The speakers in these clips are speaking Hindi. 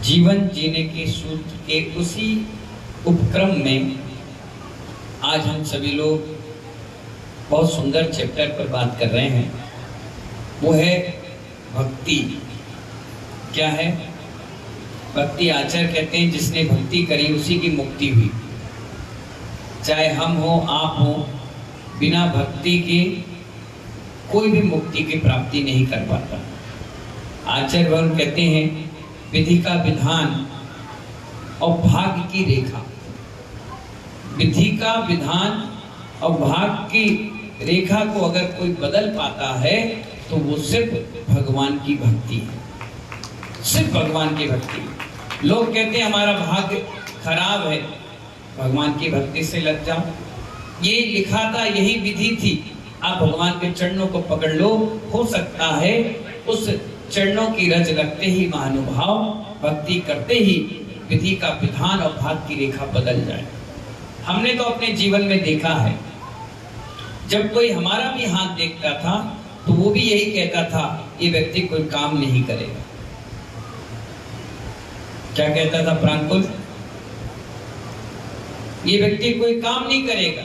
जीवन जीने के सूत्र के उसी उपक्रम में आज हम सभी लोग बहुत सुंदर चैप्टर पर बात कर रहे हैं। वो है भक्ति। क्या है भक्ति? आचार्य कहते हैं जिसने भक्ति करी उसी की मुक्ति हुई। चाहे हम हो आप हो, बिना भक्ति के कोई भी मुक्ति की प्राप्ति नहीं कर पाता। आचार्य वरुण कहते हैं विधि का विधान और भाग्य की रेखा। विधि का विधान और भाग्य की रेखा को अगर कोई बदल पाता है तो वो सिर्फ भगवान की भक्ति है, सिर्फ भगवान की भक्ति। लोग कहते हैं हमारा भाग्य खराब है, भगवान की भक्ति से लग जाओ। ये लिखा था, यही विधि थी। आप भगवान के चरणों को पकड़ लो, हो सकता है उस चरणों की रज लगते ही महानुभाव भक्ति करते ही विधि का विधान और भाग्य की रेखा बदल जाए। हमने तो अपने जीवन में देखा है, जब कोई हमारा भी हाथ देखता था तो वो भी यही कहता था ये व्यक्ति कोई काम नहीं करेगा। क्या कहता था प्रांकुल? ये व्यक्ति कोई काम नहीं करेगा,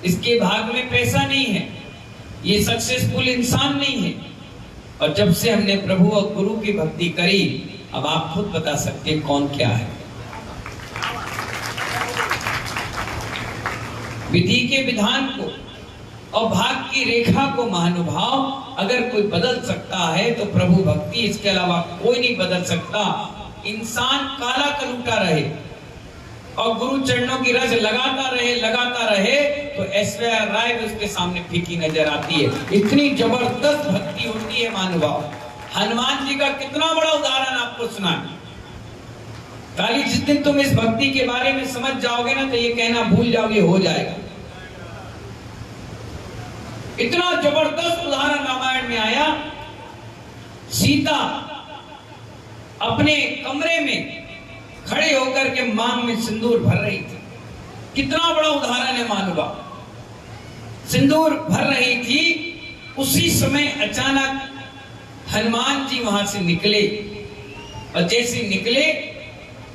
इसके भाग में पैसा नहीं है, ये सक्सेसफुल इंसान नहीं है। और जब से हमने प्रभु और गुरु की भक्ति करी, अब आप खुद बता सकते हैं कौन क्या है। विधि के विधान को और भाग की रेखा को महानुभाव अगर कोई बदल सकता है तो प्रभु भक्ति, इसके अलावा कोई नहीं बदल सकता। इंसान काला कलूटा रहे और गुरु चरणों की रज लगाता रहे तो ऐश्वर्या राय भी उसके सामने फीकी नजर आती है। इतनी जबरदस्त भक्ति होती है महानुभाव। हनुमान जी का कितना बड़ा उदाहरण आपको सुना। खाली जिस दिन तुम इस भक्ति के बारे में समझ जाओगे ना तो ये कहना भूल जाओगे, हो जाएगा। इतना जबरदस्त उदाहरण रामायण में आया। सीता अपने कमरे में खड़े होकर के मांग में सिंदूर भर रही थी। कितना बड़ा उदाहरण है महानुभाव। सिंदूर भर रही थी, उसी समय अचानक हनुमान जी वहां से निकले और जैसे निकले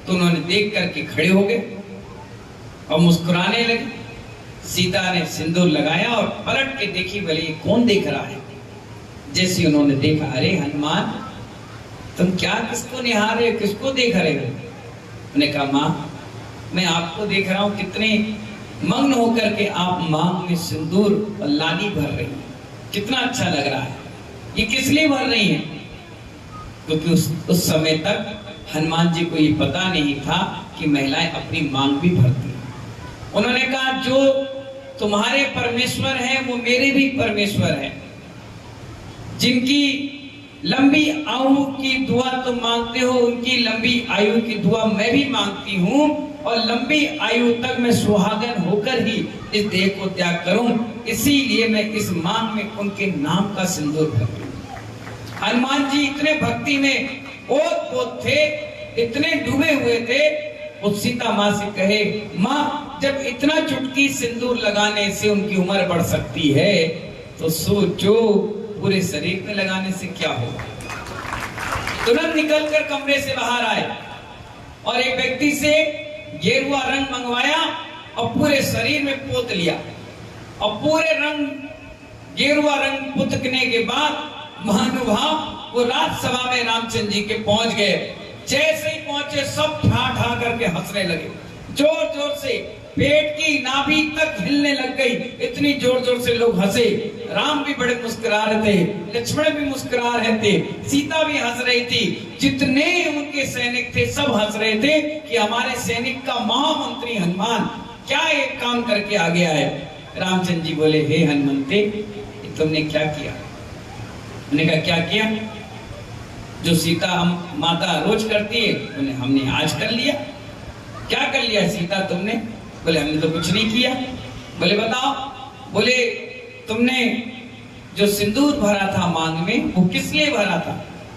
तो उन्होंने देख करके खड़े हो गए और मुस्कुराने लगे। सीता ने सिंदूर लगाया और पलट के देखी, बोले ये कौन देख रहा है? जैसे उन्होंने देखा, अरे हनुमान तुम क्या किसको निहार रहे हो, किसको देख रहे हो? उन्होंने कहा माँ मैं आपको देख रहा हूं, कितने मग्न होकर के आप मांग में सिंदूर और लाली भर रही है, कितना अच्छा लग रहा है। ये किस लिए भर रही है? क्योंकि उस समय तक हनुमान जी को ये पता नहीं था कि महिलाएं अपनी मांग भी भरती हैं। उन्होंने कहा जो तुम्हारे परमेश्वर हैं वो मेरे भी परमेश्वर हैं। जिनकी लंबी आयु की दुआ तुम मांगते हो, उनकी लंबी आयु की दुआ मैं भी मांगती हूँ और लंबी आयु तक मैं सुहागन होकर ही इस देह को त्याग करूं, इसीलिए मैं इस मांग में उनके नाम का सिंदूर भरूं। हनुमान जी इतने भक्ति में ओत-पोत थे, इतने डूबे हुए थे। वो सीता माँ से कहे, माँ जब इतना चुटकी सिंदूर लगाने से उनकी उम्र बढ़ सकती है तो सोचो पूरे शरीर में लगाने से क्या होगा। तुरंत निकलकर कमरे से बाहर आए और एक व्यक्ति से गेरुआ रंग मंगवाया और पूरे शरीर में पोत लिया और पूरे रंग गेरुआ रंग पुतकने के बाद महानुभाव वो राजसभा में रामचंद्र जी के पहुंच गए। जैसे ही पहुंचे सब ठा ठा करके हंसने लगे, जोर जोर से, पेट की नाभि तक हिलने लग गई। इतनी जोर जोर से लोग हंसे। राम भी बड़े मुस्कुरा रहे थे, लक्ष्मण भी मुस्कुरा रहे थे, सीता भी हंस रही थी। जितने उनके सैनिक थे सब हंस रहे थे कि हमारे सैनिक का महामंत्री हनुमान क्या एक काम करके आ गया है। रामचंद्र जी बोले, हे हनुमंते तुमने क्या किया? उन्होंने कहा क्या किया? जो सीता माता रोज करती है उन्हें हमने आज कर लिया। क्या कर लिया सीता तुमने? बोले हमने तो कुछ नहीं किया। बोले बताओ? बोले तुमने जो सिंदूर भरा था मांग में वो किस लिए भरा था?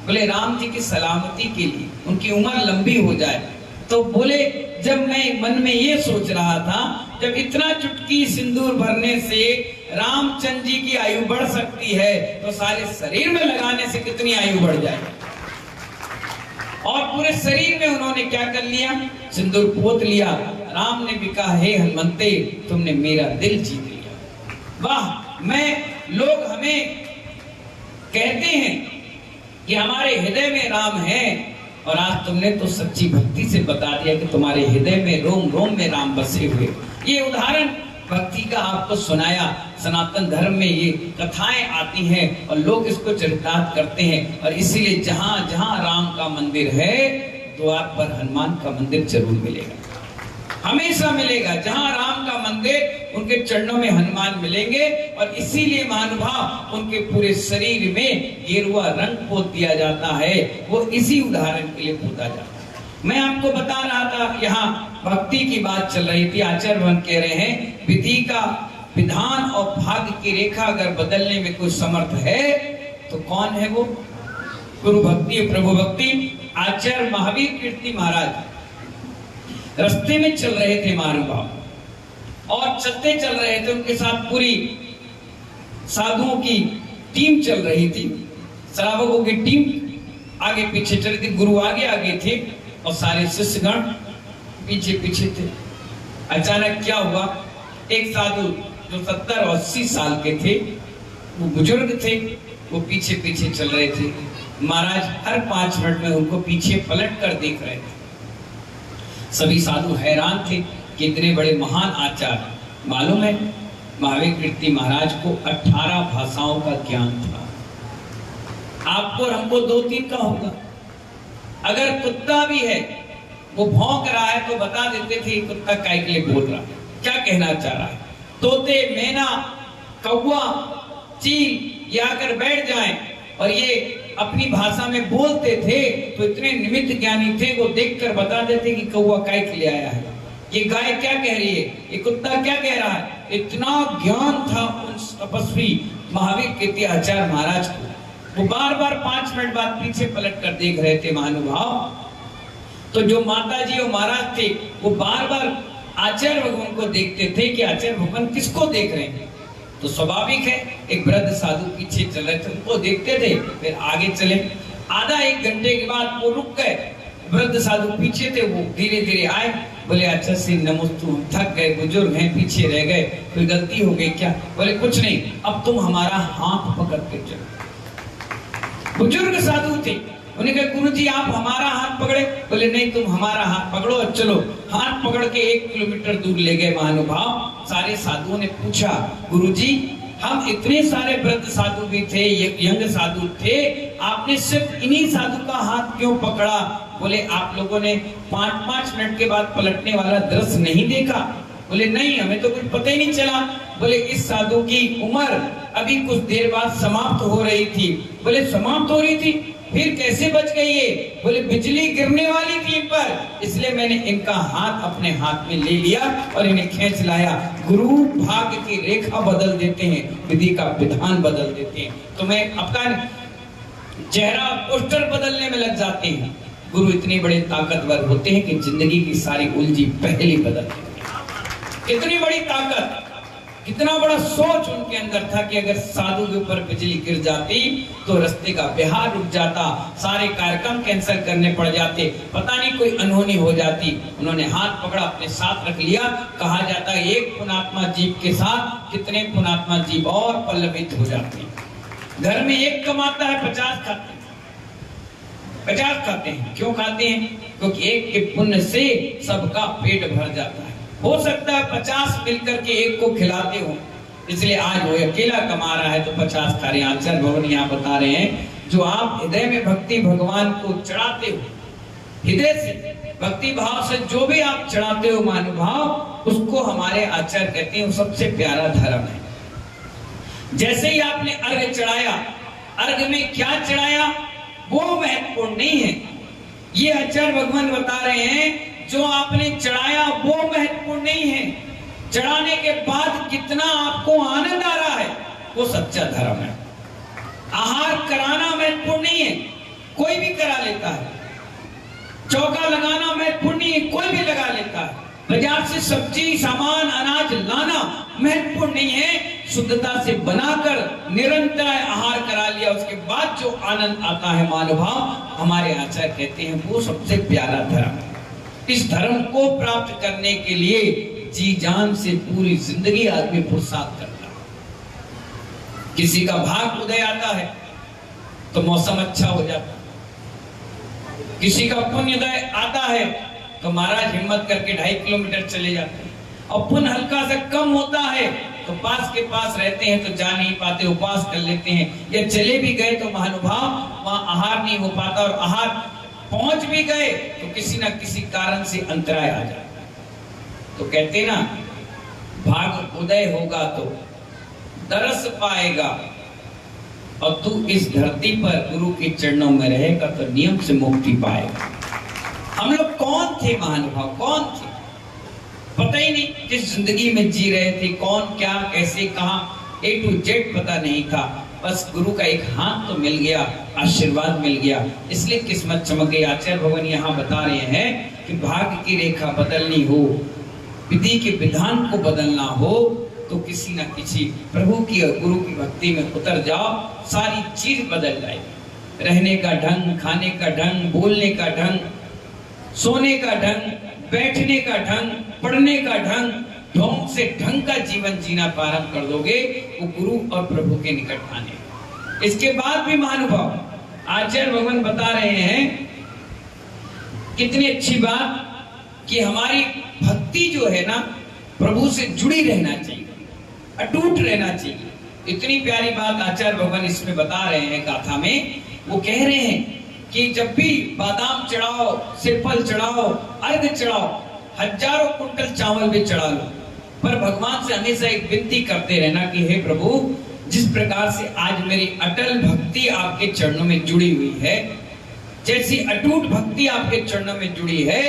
बोले राम जी की सलामती के लिए, उनकी उम्र लंबी हो जाए। तो बोले जब मैं मन में ये सोच रहा था, जब इतना चुटकी सिंदूर भरने से रामचंद्र जी की आयु बढ़ सकती है तो सारे शरीर में लगाने से कितनी आयु बढ़ जाए। और पूरे शरीर में उन्होंने क्या कर लिया, सिंदूर पोत लिया। राम ने भी कहा, हे हनुमंते, तुमने मेरा दिल जीत लिया। वाह, लोग हमें कहते हैं कि हमारे हृदय में राम है, और आज तुमने तो सच्ची भक्ति से बता दिया कि तुम्हारे हृदय में रोम रोम में राम बसे हुए। ये उदाहरण भक्ति का आपको सुनाया। सनातन धर्म में ये कथाएं आती हैं और लोग इसको चरितार्थ करते हैं, और इसीलिए जहां जहां राम का मंदिर है, द्वार पर हनुमान का मंदिर जरूर मिलेगा, हमेशा मिलेगा। जहां राम का मंदिर, उनके चरणों में हनुमान मिलेंगे। और इसीलिए महानुभाव उनके पूरे शरीर में गेरुआ रंग पोत दिया जाता है। वो इसी उदाहरण के लिए पोता जाता है। मैं आपको बता रहा था, यहाँ भक्ति की बात चल रही थी। आचार्य भगवान कह रहे हैं, विधि का विधान और भाग्य की रेखा अगर बदलने में कोई समर्थ है तो कौन है वो? गुरु भक्ति, प्रभु भक्ति। आचार्य महावीर कीर्ति महाराज रास्ते में चल रहे थे महानुभाव, और चलते चल रहे थे, उनके साथ पूरी साधुओं की टीम चल रही थी, श्रावकों की टीम आगे पीछे चल रही थी। गुरु आगे आगे थे और सारे शिष्यगण पीछे पीछे थे। अचानक क्या हुआ, एक साधु जो 70 और 80 साल के थे, वो बुजुर्ग थे, वो पीछे पीछे चल रहे थे। महाराज हर 5 मिनट में उनको पीछे पलट कर देख रहे थे। सभी साधु हैरान थे कि इतने बड़े महान आचार्य। मालूम है, महावीर कीर्ति महाराज को 18 भाषाओं का ज्ञान था। आपको और हमको 2-3 का होगा। अगर कुत्ता भी है, वो भौंक रहा है तो बता देते थे कुत्ता काय के लिए बोल रहा है, क्या कहना चाह रहा है। तोते, मैना, कौवा, चील ये आकर बैठ जाएं और ये अपनी भाषा में बोलते थे तो इतने निमित्त ज्ञानी थे, वो देखकर बता देते कि कौवा काय के लिए आया है, ये गाय क्या कह रही है, ये कुत्ता क्या कह रहा है। इतना ज्ञान था उन तपस्वी महावीर कीर्ति आचार्य महाराज को। वो बार बार 5 मिनट बाद पीछे पलट कर देख रहे थे महानुभाव। तो जो माता जी और महाराज थे, वो बार बार आचार्य भगवान को देखते थे कि आचार्य भगवान किसको देख रहे हैं। तो स्वाभाविक है, एक वृद्ध साधु पीछे चल रहे थे, उनको देखते थे, फिर आगे चले। आधा 1 घंटे के बाद वो रुक गए। वृद्ध साधु पीछे थे, वो धीरे धीरे आए, बोले, अच्छा श्री नमोस्तु, थक गए, बुजुर्ग हैं, पीछे रह गए, कोई गलती हो गई क्या? बोले, कुछ नहीं, अब तुम हमारा हाथ पकड़ के चलो। बुजुर्ग साधु थे, उन्हें कहा, गुरु जी आप हमारा हाथ पकड़े? बोले, नहीं, तुम हमारा हाथ पकड़ो और चलो। हाथ पकड़ के 1 किलोमीटर दूर ले गए महानुभाव। सारे साधुओं ने पूछा, गुरु जी हम इतने सारे वृद्ध साधु भी थे, यंग साधु थे, आपने सिर्फ इन्हीं साधु का हाथ क्यों पकड़ा? बोले, आप लोगों ने 5-5 मिनट के बाद पलटने वाला दृश्य नहीं देखा? बोले, नहीं, हमें तो कुछ पता ही नहीं चला। बोले, इस साधु की उम्र अभी कुछ देर बाद समाप्त हो रही थी। बोले, समाप्त हो रही थी, फिर कैसे बच गई ये? बोले, बिजली गिरने वाली थी इन पर, इसलिए मैंने इनका हाथ अपने हाथ में ले लिया और इन्हें खींच लाया। गुरु भाग्य की रेखा बदल देते हैं, विधि का विधान बदल देते हैं। तुम्हें आपका चेहरा पोस्टर बदलने में लग जाते हैं। गुरु इतने बड़े ताकतवर होते हैं कि जिंदगी की सारी उलझी पहले बदल देते हैं। कितनी बड़ी ताकत, कितना बड़ा सोच उनके अंदर था कि अगर साधु के ऊपर बिजली गिर जाती तो रास्ते का बिहार रुक जाता, सारे कार्यक्रम कैंसिल करने पड़ जाते, पता नहीं कोई अनहोनी हो जाती। उन्होंने हाथ पकड़ा, अपने साथ रख लिया। कहा जाता है, एक पुण्यात्मा जीव के साथ कितने पुण्यात्मा जीव और पल्लवित हो जाते हैं। घर में 1 कमाता है, 50 खाते हैं। 50 खाते हैं, क्यों खाते हैं? क्योंकि एक के पुण्य से सबका पेट भर जाता है। हो सकता है 50 मिलकर के एक को खिलाते हो, इसलिए आज वो अकेला कमा रहा है तो 50 खा रहे हैं। आचार्य भगवान यहाँ बता रहे हैं, जो आप हृदय में भक्ति भगवान को चढ़ाते हो, हृदय से भक्ति भाव से जो भी आप चढ़ाते हो महानुभाव, उसको हमारे आचार्य कहते हैं वो सबसे प्यारा धर्म है। जैसे ही आपने अर्घ चढ़ाया, अर्घ में क्या चढ़ाया वो महत्वपूर्ण नहीं है। ये आचार्य भगवान बता रहे हैं, जो आपने चढ़ाया वो महत्वपूर्ण नहीं है, चढ़ाने के बाद कितना आपको आनंद आ रहा है वो सच्चा धर्म है। आहार कराना महत्वपूर्ण नहीं है, कोई भी करा लेता है। चौका लगाना महत्वपूर्ण नहीं है, कोई भी लगा लेता है। बाजार से सब्जी सामान अनाज लाना महत्वपूर्ण नहीं है, शुद्धता से बनाकर निरंतर आहार करा लिया, उसके बाद जो आनंद आता है महानुभाव, हमारे आचार्य कहते हैं वो सबसे प्यारा धर्म। इस धर्म को प्राप्त करने के लिए जी जान से पूरी जिंदगी आदमी पुरुषार्थ करता है। किसी का भाग उदय आता है तो मौसम अच्छा हो जाता है, किसी का पुण्योदय आता है तो महाराज हिम्मत करके 2.5 किलोमीटर चले जाते हैं, और पुण्य हल्का सा कम होता है तो पास के पास रहते हैं तो जा नहीं पाते, उपवास कर लेते हैं, या चले भी गए तो महानुभाव वहां आहार नहीं हो पाता, और आहार पहुंच भी गए तो किसी ना किसी कारण से अंतराय आ जाता है। तो कहते ना, भाग उदय होगा तो दरस पाएगा, और तू इस धरती पर गुरु के चरणों में रहेगा तो नियम से मुक्ति पाएगा। हम लोग कौन थे महानुभाव, कौन थे? पता ही नहीं जिस जिंदगी में जी रहे थे, कौन क्या कैसे कहां, A to Z पता नहीं था। बस गुरु का एक हाथ तो मिल गया, आशीर्वाद मिल गया, इसलिए किस्मत चमक गई। आचार्य भगवान यहाँ बता रहे हैं कि भाग्य की रेखा बदलनी हो, विधि के विधान को बदलना हो, तो किसी न किसी प्रभु की और गुरु की भक्ति में उतर जाओ, सारी चीज बदल जाएगी। रहने का ढंग, खाने का ढंग, बोलने का ढंग, सोने का ढंग, बैठने का ढंग, पढ़ने का ढंग, ढंग से ढंग का जीवन जीना प्रारंभ कर दोगे, वो गुरु और प्रभु के निकट आने। इसके बाद भी महानुभाव आचार्य भगवान बता रहे हैं कितनी अच्छी बात कि हमारी भक्ति जो है ना, प्रभु से जुड़ी रहना चाहिए, अटूट रहना चाहिए। इतनी प्यारी बात आचार्य भगवान इसमें बता रहे हैं गाथा में। वो कह रहे हैं कि जब भी बादाम चढ़ाओ, सिरफल चढ़ाओ, अर्घ चढ़ाओ, हजारों कुंटल चावल भी चढ़ा लो, पर भगवान से हमेशा एक विनती करते रहना कि हे प्रभु, जिस प्रकार से आज मेरी अटल भक्ति आपके चरणों में जुड़ी हुई है, जैसी अटूट भक्ति आपके चरणों में जुड़ी है,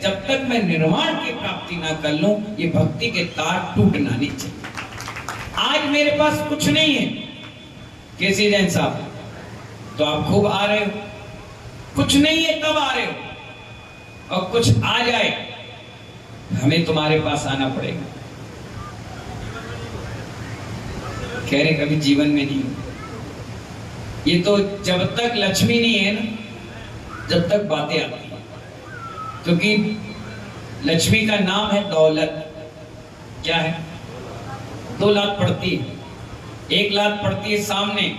जब तक मैं निर्वाण की प्राप्ति ना कर लूं, ये भक्ति के तार टूटना नहीं चाहिए। आज मेरे पास कुछ नहीं है केसी जैन साहब, तो आप खूब आ रहे हो, कुछ नहीं है तब आ रहे हो, और कुछ आ जाए हमें तुम्हारे पास आना पड़ेगा। कह रहे कभी जीवन में नहीं, ये तो जब तक लक्ष्मी नहीं है ना, जब तक बातें आती हैं, क्योंकि लक्ष्मी का नाम है दौलत। क्या है? 2 लात पड़ती है, 1 लात पड़ती है सामने,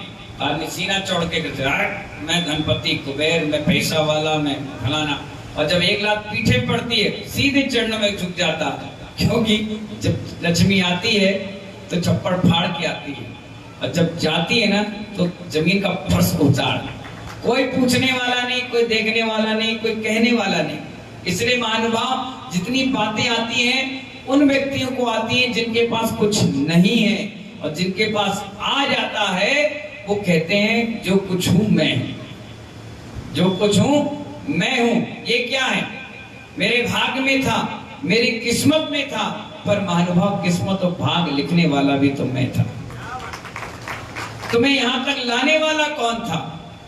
आदमी सीना चौड़ के कहते हैं मैं धनपति कुबेर, मैं पैसा वाला, मैं फलाना, और जब 1 लात पीछे पड़ती है सीधे चरणों में झुक जाता, क्योंकि जब लक्ष्मी आती है तो छप्पड़ फाड़ के आती है, और जब जाती है ना तो जमीन का फर्श उतार, कोई पूछने वाला नहीं, कोई देखने वाला नहीं, कोई कहने वाला नहीं। इसलिए महानुभाव जितनी बातें आती हैं उन व्यक्तियों को आती हैं जिनके पास कुछ नहीं है, और जिनके पास आ जाता है वो कहते हैं जो कुछ हूं मैं हूं, जो कुछ हूं मैं हूं। ये क्या है? मेरे भाग्य में था, मेरी किस्मत में था, पर महानुभाव किस्मत और भाग लिखने वाला भी तो मैं था। तुम्हें यहां तक लाने वाला कौन था?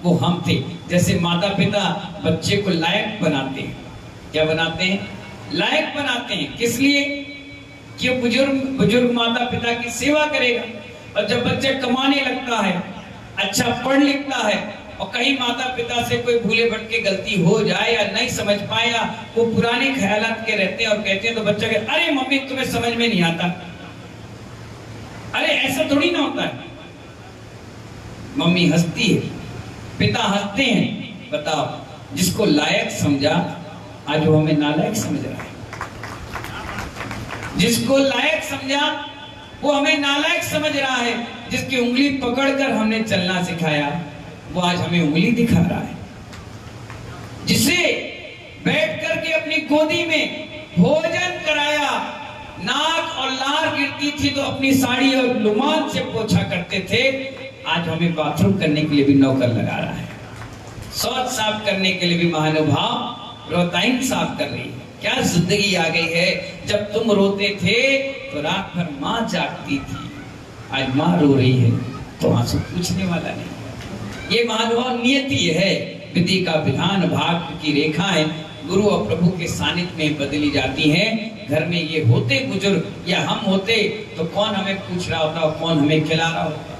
वो हम थे। जैसे माता पिता बच्चे को लायक बनाते हैं, क्या बनाते हैं? लायक बनाते हैं। किस लिए? कि बुजुर्ग माता पिता की सेवा करेगा, और जब बच्चा कमाने लगता है, अच्छा पढ़ लिखता है, और कहीं माता पिता से कोई भूले भटके गलती हो जाए या नहीं समझ पाए, या वो पुराने ख्यालात के रहते हैं और कहते हैं, तो बच्चा कहता अरे मम्मी तुम्हें समझ में नहीं आता। अरे ऐसा थोड़ी ना होता है। मम्मी हंसती है, पिता हंसते हैं। बताओ, जिसको लायक समझा आज वो हमें नालायक समझ रहा है, जिसको लायक समझा वो हमें नालायक समझ रहा है, जिसकी उंगली पकड़कर हमने चलना सिखाया वो आज हमें उंगली दिखा रहा है, जिसे बैठ करके अपनी गोदी में भोजन कराया, नाक और लार गिरती थी तो अपनी साड़ी और रुमाल से पोछा करते थे, आज हमें बाथरूम करने के लिए भी नौकर लगा रहा है, शौच साफ करने के लिए भी महानुभाव रोताइन साफ कर रही है। क्या जिंदगी आ गई है। जब तुम रोते थे तो रात भर माँ जागती थी, आज माँ रो रही है तो आंसू पूछने वाला नहीं। ये महानुभाव नियति है, विधि का विधान भाग्य की रेखाएं गुरु और प्रभु के सानिध्य में बदली जाती हैं। घर में ये होते बुजुर्ग या हम होते तो कौन हमें पूछ रहा होता और कौन हमें खिला रहा होता।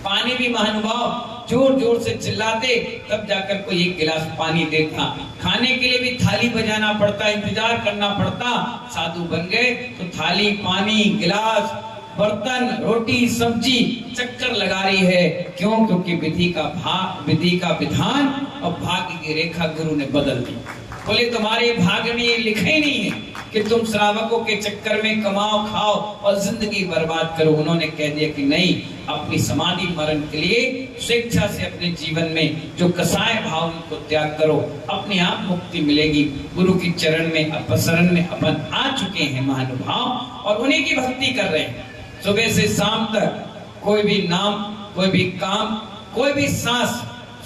पानी भी महानुभाव जोर जोर से चिल्लाते तब जाकर कोई एक गिलास पानी देता। खाने के लिए भी थाली बजाना पड़ता, इंतजार करना पड़ता। साधु बन गए तो थाली, पानी, गिलास, बर्तन, रोटी, सब्जी चक्कर लगा रही है। क्यों? क्योंकि विधि का विधान और भाग्य की रेखा गुरु ने बदल दी। बोले तुम्हारे भाग्य में ये लिखा ही नहीं है कि तुम श्रावकों के चक्कर में कमाओ, खाओ और जिंदगी बर्बाद करो। उन्होंने कह दिया कि नहीं, अपनी समाधि मरण के लिए स्वेच्छा से अपने जीवन में जो कसाय भाव को त्याग करो, अपने आप मुक्ति मिलेगी। गुरु की चरण में शरण में अपन आ चुके हैं महानुभाव और उन्हीं की भक्ति कर रहे हैं। सुबह से शाम तक कोई भी नाम, कोई भी काम, कोई भी सांस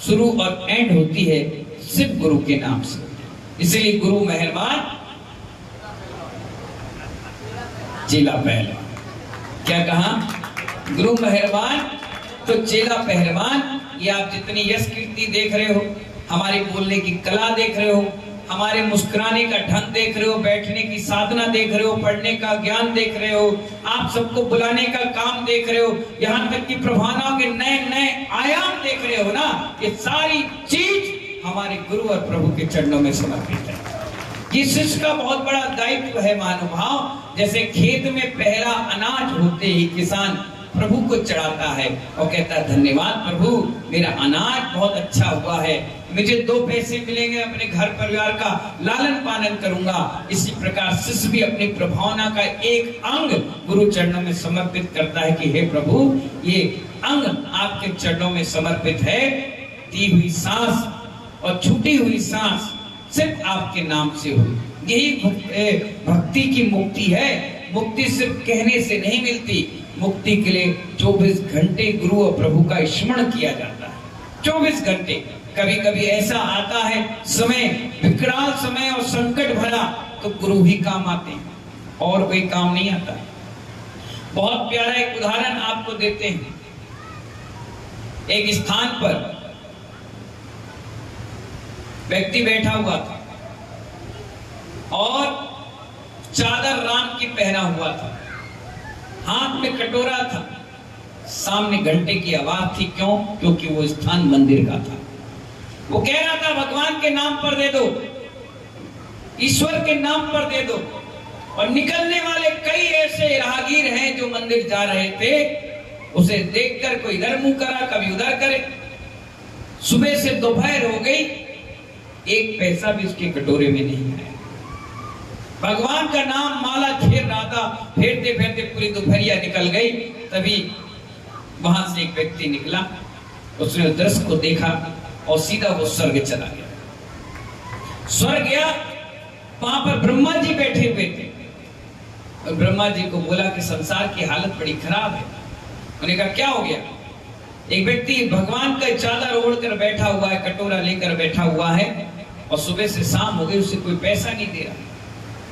शुरू और एंड होती है सिर्फ गुरु के नाम से। इसलिए गुरु मेहरबान, चेला पहलवान। क्या कहा? गुरु मेहरबान तो चेला पहलवान। ये आप जितनी यश कीर्ति देख रहे हो, हमारे बोलने की कला देख रहे हो, हमारे मुस्कुराने का ढंग देख रहे हो, बैठने की साधना देख रहे हो, पढ़ने का ज्ञान देख रहे हो, आप सबको बुलाने का काम देख रहे हो, यहाँ तक कि प्रभावनाओं के नए नए आयाम देख रहे हो ना। ये सारी चीज हमारे गुरु और प्रभु के चरणों में समर्पित है। ये शिष्य का बहुत बड़ा दायित्व है महानुभाव। जैसे खेत में पहला अनाज होते ही किसान प्रभु को चढ़ाता है और कहता है धन्यवाद प्रभु, मेरा अनाज बहुत अच्छा हुआ है, मुझे 2 पैसे मिलेंगे, अपने घर परिवार का लालन पालन करूंगा। इसी प्रकार शिष्य भी अपनी प्रभावना का एक अंग गुरु चरणों में समर्पित करता है कि हे प्रभु, ये अंग आपके चरणों में समर्पित है। दी हुई सांस और छूटी हुई सांस सिर्फ आपके नाम से हो। यही भक्ति की मुक्ति है। मुक्ति सिर्फ कहने से नहीं मिलती। मुक्ति के लिए 24 घंटे गुरु और प्रभु का स्मरण किया जाता है। 24 घंटे। कभी कभी ऐसा आता है समय, विकराल समय और संकट भरा, तो गुरु ही काम आते हैं और कोई काम नहीं आता। बहुत प्यारा एक उदाहरण आपको देते हैं। एक स्थान पर व्यक्ति बैठा हुआ था और चादर राम की पहना हुआ था, हाथ में कटोरा था, सामने घंटे की आवाज थी। क्यों? क्योंकि वो स्थान मंदिर का था। वो कह रहा था भगवान के नाम पर दे दो, ईश्वर के नाम पर दे दो। और निकलने वाले कई ऐसे राहगीर हैं जो मंदिर जा रहे थे, उसे देखकर कोई इधर मुंह करा, कभी उधर करे। सुबह से दोपहर हो गई, एक पैसा भी उसके कटोरे में नहीं आया। भगवान का नाम माला घेर रहा था, फेरते फेरते पूरी दोपहरिया निकल गई। तभी वहां से एक व्यक्ति निकला, उसने उस दृश्य को देखा और सीधा वो स्वर्ग चला गया। स्वर्ग गया, वहां पर ब्रह्मा जी बैठे हुए थे और ब्रह्मा जी को बोला कि संसार की हालत बड़ी खराब है। उन्होंने कहा क्या हो गया? एक व्यक्ति भगवान का चादर ओढ़कर बैठा हुआ है, कटोरा लेकर बैठा हुआ है और सुबह से शाम हो गई, उसे कोई पैसा नहीं दे रहा।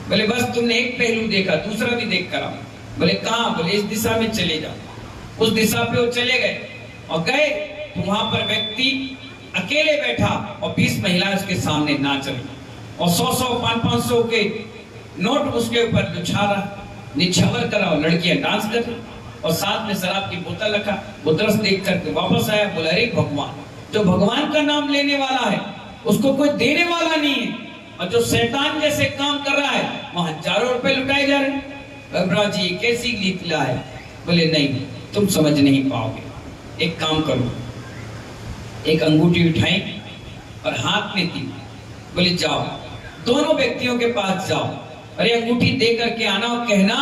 बोले बस तुमने एक पहलू देखा, दूसरा भी देख कर आओ। बोले कहाँ? बोले इस दिशा में चले जाओ। उस दिशा पे वो चले गए और गए तो वहां पर व्यक्ति अकेले बैठा और 20 महिलाएं उसके सामने नाच रही और 100-100, 500-500 के नोट उसके ऊपर निछावर करा और लड़कियां डांस कर रही और साथ में शराब की बोतल रखा। वो दृश्य देख करके वापस आया, बोला अरे भगवान, जो भगवान का नाम लेने वाला है उसको कोई देने वाला नहीं है, और जो शैतान जैसे काम कर रहा है वहां हजारों रुपए लुटाए जा रहे हैं। ब्रह्मा जी कैसी लीला है? बोले नहीं, तुम समझ नहीं पाओगे। एक काम करो, एक अंगूठी उठाई और हाथ में दी। बोले जाओ, दोनों व्यक्तियों के पास जाओ, अरे अंगूठी दे करके आना और कहना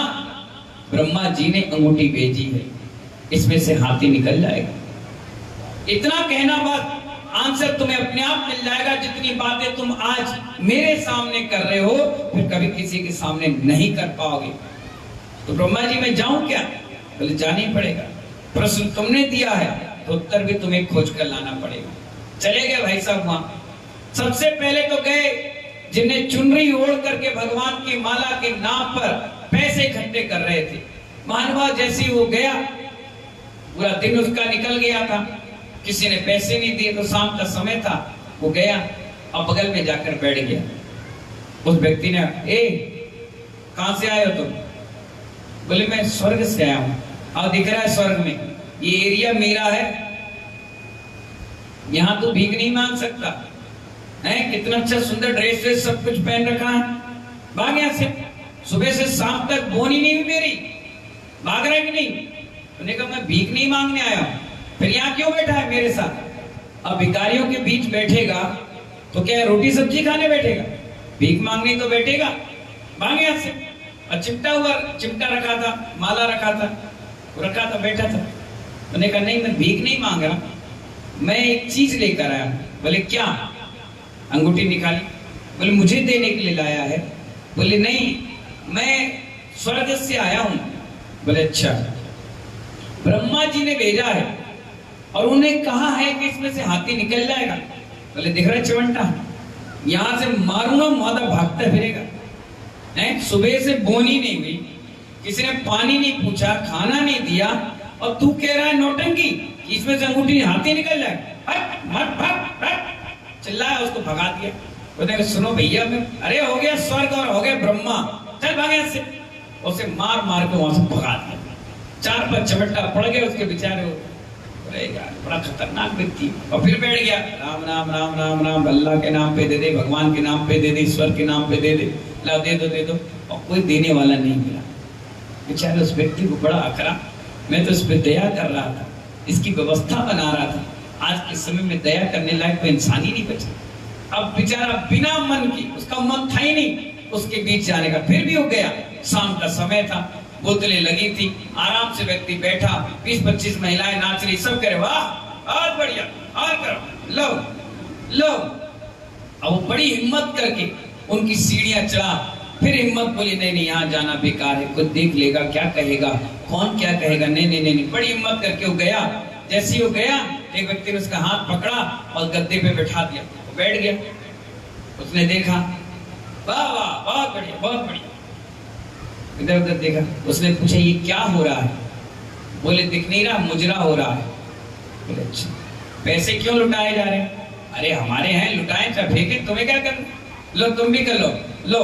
ब्रह्मा जी ने अंगूठी भेजी है, इसमें से हाथी निकल जाएगा। इतना कहना बस, आंसर तुम्हें अपने आप मिल जाएगा। जितनी बातें तुम आज मेरे सामने कर रहे हो फिर कभी किसी के सामने नहीं कर पाओगे। तो ब्रह्मा जी मैं जाऊं क्या? बोले जाना ही पड़ेगा, प्रश्न तुमने दिया है तो उत्तर भी तुम्हें खोज कर लाना पड़ेगा। चले गए भाई साहब वहां। सबसे पहले तो गए जिन्हें चुनरी ओढ़ करके भगवान की माला के नाम पर पैसे इकट्ठे कर रहे थे। महानुभाव जैसे ही वो गया, पूरा दिन उसका निकल गया था, किसी ने पैसे नहीं दिए, तो शाम का समय था, वो गया और बगल में जाकर बैठ गया। उस व्यक्ति ने, कहां से आए हो तुम? बोले मैं स्वर्ग से आया हूं। और दिख रहा है स्वर्ग में ये एरिया मेरा है, यहां तो भीख नहीं मांग सकता है। कितना अच्छा सुंदर ड्रेस वेस सब कुछ पहन रखा है। भाग यहां से, सुबह से शाम तक बोनी नहीं हुई मेरी, भाग रहा है कि नहीं? उन्होंने कहा मैं भीख नहीं मांगने आया हूं। फिर यहाँ क्यों बैठा है मेरे साथ? अब भिखारियों के बीच बैठेगा तो क्या रोटी सब्जी खाने बैठेगा? भीख मांगने तो बैठेगा। भाग यहां से। और चिमटा रखा था, माला रखा था, बैठा था। उन्होंने कहा नहीं मैं भीख नहीं मांग रहा, मैं एक चीज लेकर आया। बोले क्या? अंगूठी निकाली। बोले मुझे देने के लिए लाया है? बोले नहीं मैं स्वर्ग से आया हूं। बोले अच्छा, ब्रह्मा जी ने भेजा है और उन्हें कहा है कि इसमें से हाथी निकल जाएगा। बोले दिख रहा है चिमटा, यहां से मारूंगा मादा भागता फिरेगा। सुबह से बोनी नहीं हुई, किसी ने पानी नहीं पूछा, खाना नहीं दिया, और तू कह रहा है नौटंकी कि इसमें से अंगूठी हाथी निकल जाएगा। चिल्लाया, उसको भगा दिया। बोले सुनो भैया, मैं अरे हो गया स्वर्ग और हो गया ब्रह्मा, चल भागे से। उसे मार मार के वहां से भगा दिया। 4-5 झपट्टा पड़ गए उसके बेचारे। यार बड़ा खतरनाक व्यक्ति। और फिर बैठ गया, राम राम राम राम राम, अल्लाह के नाम पे दे दे, भगवान के नाम पे दे दे, ईश्वर के नाम पे दे दे, ला दे दो। और कोई देने वाला नहीं मिला। बेचारे उस व्यक्ति को बड़ा अकड़ा। मैं तो इस पे दया कर रहा था, इसकी व्यवस्था बना रहा था। आज के समय में दया करने लायक कोई इंसान ही नहीं बचा। अब बेचारा बिना मन की, उसका मन था ही नहीं उसके बीच जाने का। फिर भी हो गया, शाम का समय था, बोतलें लगी थी, आराम से व्यक्ति बैठा, 20-25 महिलाएं नाच रही, सब करे वाह बहुत बढ़िया, और करो, लो। अब वो बड़ी हिम्मत करके उनकी सीढ़ियां चढ़ा। फिर हिम्मत बोली नहीं यहाँ जाना बेकार है, कोई देख लेगा, क्या कहेगा, कौन क्या कहेगा। नहीं। बड़ी हिम्मत करके वो गया। जैसे ही वो गया, एक व्यक्ति ने उसका हाथ पकड़ा और गद्दे पे बैठा दिया। वो बैठ गया। उसने देखा, वाह वाह बहुत बढ़िया। इधर उधर देखा। उसने पूछा ये क्या हो रहा है? बोले दिख नहीं रहा, मुजरा हो रहा है। बोले अच्छा, पैसे क्यों लुटाए जा रहे हैं? अरे हमारे हैं, लुटाए चाहे फेंके, तुम्हें क्या करना, लो तुम भी कर लो।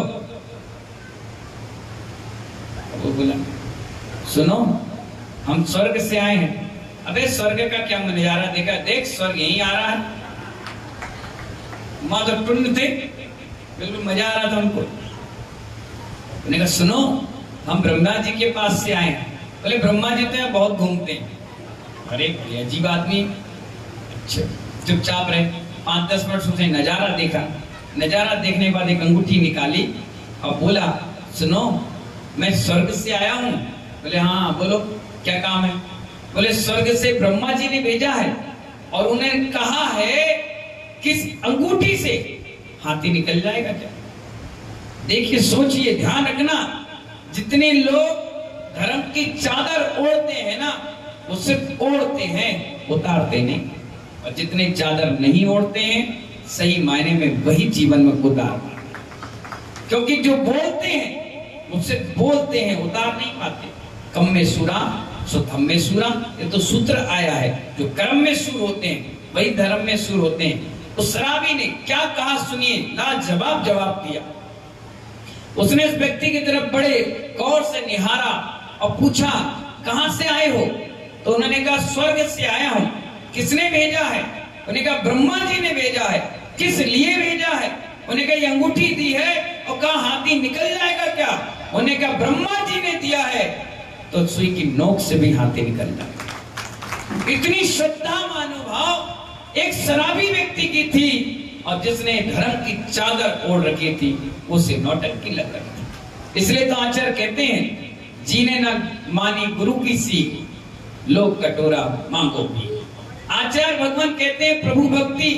वो बोला सुनो, हम स्वर्ग से आए हैं। अबे स्वर्ग का क्या नजारा देखा? देख स्वर्ग यहीं आ रहा है। माँ तो टुंड थे, बिल्कुल मजा आ रहा था उनको। उन्होंने कहा सुनो, हम ब्रह्मा जी के पास से आए हैं। बोले ब्रह्मा जी तो बहुत घूमते हैं। अरे बड़ी अजीब आदमी। अच्छा, चुपचाप रहे। 5-10 मिनट उसने नजारा देखा। नजारा देखने के बाद एक अंगूठी निकाली और बोला सुनो, मैं स्वर्ग से आया हूं। बोले हाँ बोलो, क्या काम है? बोले स्वर्ग से ब्रह्मा जी ने भेजा है और उन्हें कहा है किस अंगूठी से हाथी निकल जाएगा क्या? देखिए, सोचिए, ध्यान रखना, जितने लोग धर्म की चादर ओढ़ते हैं ना, वो सिर्फ ओढ़ते हैं, उतारते नहीं। और जितने चादर नहीं ओढ़ते हैं, सही मायने में वही जीवन में उतार, क्योंकि जो बोलते हैं वो सिर्फ बोलते हैं, उतार नहीं पाते। कम में सूरा सो धम में सूरा, ये तो सूत्र आया है। जो कर्म में सूर होते हैं वही धर्म में सूर होते हैं। उस शराबी ने क्या कहा सुनिए, लाजवाब जवाब दिया। उसने इस व्यक्ति की तरफ बड़े गौर से निहारा और पूछा कहां से आए हो? तो उन्होंने कहा स्वर्ग से आया हूं। किसने भेजा है? उन्होंने कहा ब्रह्मा जी ने भेजा है। किस लिए भेजा है? उन्होंने कहा ये अंगूठी दी है और कहा हाथी निकल जाएगा क्या? उन्होंने कहा ब्रह्मा जी ने दिया है तो सुई की नोक से भी हाथी निकल जाएगा। इतनी श्रद्धा मानुभाव एक शराबी व्यक्ति की थी, और जिसने धर्म की चादर ओढ़ रखी थी उसे नौटंकी लग रही थी। इसलिए तो आचार्य कहते हैं, जीने न मानी गुरु की सीख, लोग कटोरा मांगो भी। आचार्य भगवान कहते हैं प्रभु भक्ति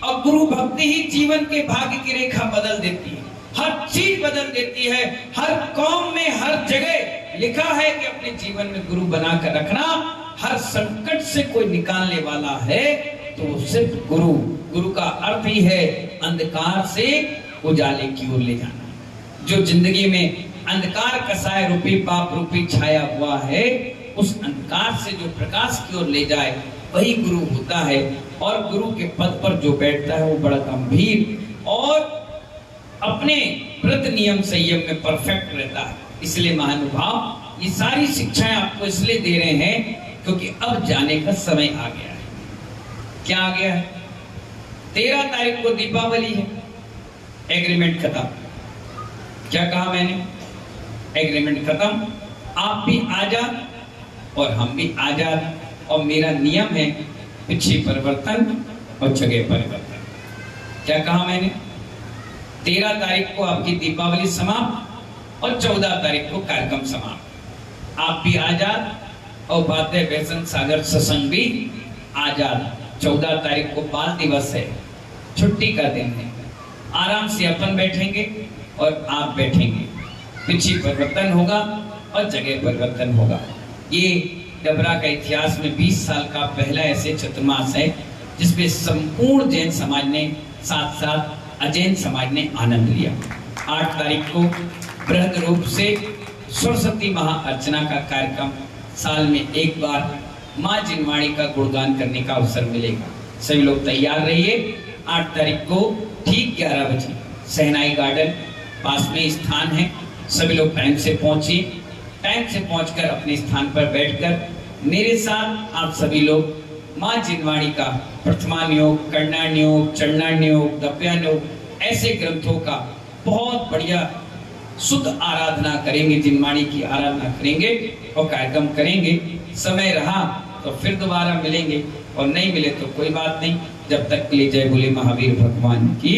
और गुरु भक्ति ही जीवन के भाग्य की रेखा बदल देती है, हर चीज बदल देती है। हर कौम में हर जगह लिखा है कि अपने जीवन में गुरु बनाकर रखना। हर संकट से कोई निकालने वाला है तो सिर्फ गुरु। गुरु का अर्थ ही है अंधकार से उजाले की ओर ले जाना। जो जिंदगी में अंधकार कसाय रूपी पाप रूपी छाया हुआ है, उस अंधकार से जो प्रकाश की ओर ले जाए, वही गुरु होता है। और गुरु के पद पर जो बैठता है वो बड़ा गंभीर और अपने व्रत नियम संयम में परफेक्ट रहता है। इसलिए महानुभाव ये सारी शिक्षाएं आपको इसलिए दे रहे हैं क्योंकि अब जाने का समय आ गया है। क्या आ गया है? 13 तारीख को दीपावली है, एग्रीमेंट खत्म। क्या कहा मैंने? एग्रीमेंट खत्म, आप भी आजाद और हम भी आजाद। और मेरा नियम है पिछे परिवर्तन और जगह परिवर्तन। क्या कहा मैंने? 13 तारीख को आपकी दीपावली समाप्त और 14 तारीख को कार्यक्रम समाप्त। आप भी आजाद और बातें व्यसन सागर सत्संग भी आजाद। 14 तारीख को बाल दिवस है, छुट्टी का दिन है। आराम से अपन बैठेंगे और आप बैठेंगे। पिछे परिवर्तन होगा और जगह परिवर्तन होगा। ये डबरा का इतिहास में 20 साल का पहला ऐसे चतुर्मास है जिसमें संपूर्ण जैन समाज ने साथ साथ अजैन समाज ने आनंद लिया। 8 तारीख को बृहद रूप से सरस्वती महाअर्चना का कार्यक्रम, साल में एक बार माँ जिनवाणी का गुणगान करने का अवसर मिलेगा। सभी लोग तैयार रहिए। 8 तारीख को ठीक 11 बजे सहनाई गार्डन पास में स्थान है। सभी लोग टाइम से पहुंचिए। टाइम से पहुंचकर अपने स्थान पर बैठकर मेरे साथ आप सभी लोग माँ जिनवाणी का प्रथमान्योग, कर्णान्योग, चरणान्योग, दप्यान्योग ऐसे ग्रंथों का बहुत बढ़िया शुद्ध आराधना करेंगे, जिनवाणी की आराधना करेंगे और कार्यक्रम करेंगे। समय रहा तो फिर दोबारा मिलेंगे और नहीं मिले तो कोई बात नहीं। जब तक के लिए जय बोले महावीर भगवान की।